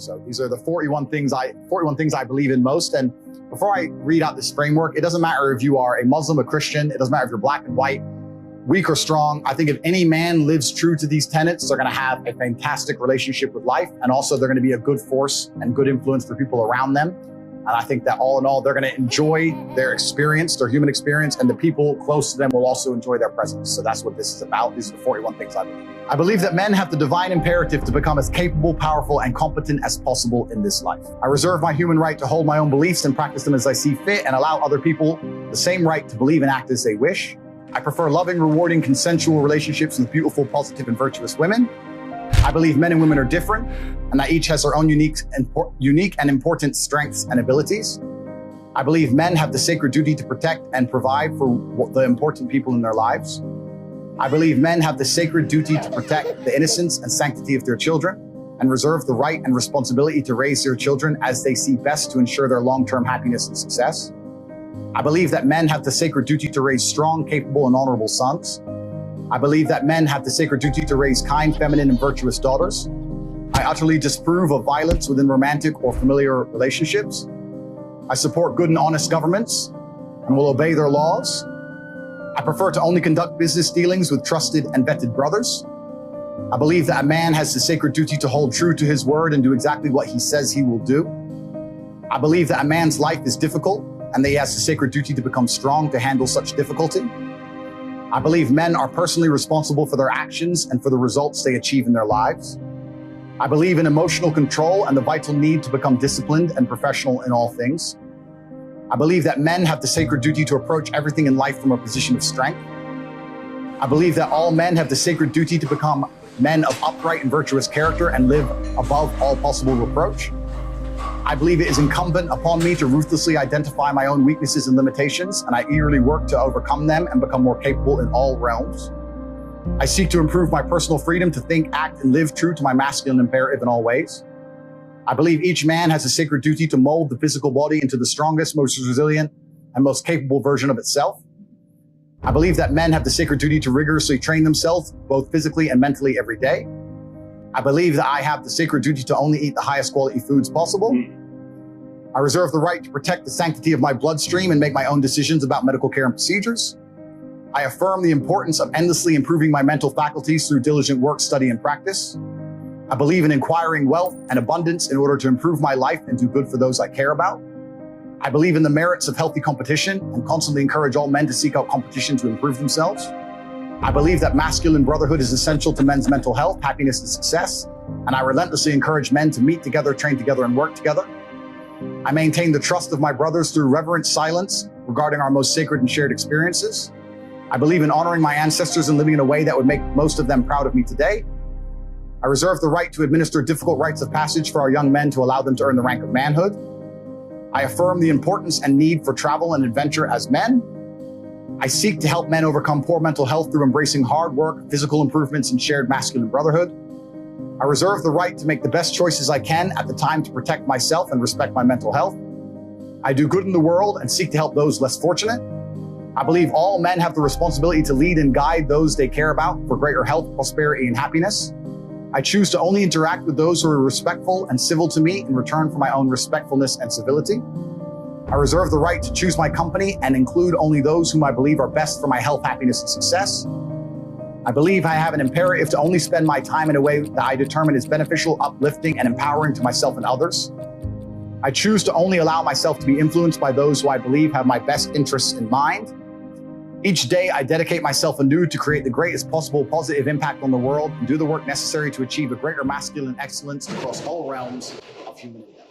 So these are the 41 things I believe in most. And before I read out this framework, it doesn't matter if you are a Muslim, a Christian, it doesn't matter if you're black and white, weak or strong. I think if any man lives true to these tenets, they're going to have a fantastic relationship with life. And also they're going to be a good force and good influence for people around them. And I think that all in all, they're going to enjoy their experience, their human experience, and the people close to them will also enjoy their presence. So that's what this is about. These are the 41 things I believe. I believe that men have the divine imperative to become as capable, powerful, and competent as possible in this life. I reserve my human right to hold my own beliefs and practice them as I see fit and allow other people the same right to believe and act as they wish. I prefer loving, rewarding, consensual relationships with beautiful, positive, and virtuous women. I believe men and women are different and that each has their own unique and important strengths and abilities. I believe men have the sacred duty to protect and provide for the important people in their lives. I believe men have the sacred duty to protect the innocence and sanctity of their children and reserve the right and responsibility to raise their children as they see best to ensure their long-term happiness and success. I believe that men have the sacred duty to raise strong, capable, and honorable sons. I believe that men have the sacred duty to raise kind, feminine, and virtuous daughters. I utterly disapprove of violence within romantic or familiar relationships. I support good and honest governments and will obey their laws. I prefer to only conduct business dealings with trusted and vetted brothers. I believe that a man has the sacred duty to hold true to his word and do exactly what he says he will do. I believe that a man's life is difficult and that he has the sacred duty to become strong to handle such difficulty. I believe men are personally responsible for their actions and for the results they achieve in their lives. I believe in emotional control and the vital need to become disciplined and professional in all things. I believe that men have the sacred duty to approach everything in life from a position of strength. I believe that all men have the sacred duty to become men of upright and virtuous character and live above all possible reproach. I believe it is incumbent upon me to ruthlessly identify my own weaknesses and limitations, and I eagerly work to overcome them and become more capable in all realms. I seek to improve my personal freedom to think, act, and live true to my masculine imperative in all ways. I believe each man has a sacred duty to mold the physical body into the strongest, most resilient, and most capable version of itself. I believe that men have the sacred duty to rigorously train themselves, both physically and mentally, every day. I believe that I have the sacred duty to only eat the highest quality foods possible. I reserve the right to protect the sanctity of my bloodstream and make my own decisions about medical care and procedures. I affirm the importance of endlessly improving my mental faculties through diligent work, study, and practice. I believe in acquiring wealth and abundance in order to improve my life and do good for those I care about. I believe in the merits of healthy competition and constantly encourage all men to seek out competition to improve themselves. I believe that masculine brotherhood is essential to men's mental health, happiness, and success, and I relentlessly encourage men to meet together, train together, and work together. I maintain the trust of my brothers through reverent silence regarding our most sacred and shared experiences. I believe in honoring my ancestors and living in a way that would make most of them proud of me today. I reserve the right to administer difficult rites of passage for our young men to allow them to earn the rank of manhood. I affirm the importance and need for travel and adventure as men. I seek to help men overcome poor mental health through embracing hard work, physical improvements, and shared masculine brotherhood. I reserve the right to make the best choices I can at the time to protect myself and respect my mental health. I do good in the world and seek to help those less fortunate. I believe all men have the responsibility to lead and guide those they care about for greater health, prosperity, and happiness. I choose to only interact with those who are respectful and civil to me in return for my own respectfulness and civility. I reserve the right to choose my company and include only those whom I believe are best for my health, happiness, and success. I believe I have an imperative to only spend my time in a way that I determine is beneficial, uplifting, and empowering to myself and others. I choose to only allow myself to be influenced by those who I believe have my best interests in mind. Each day, I dedicate myself anew to create the greatest possible positive impact on the world and do the work necessary to achieve a greater masculine excellence across all realms of human endeavor.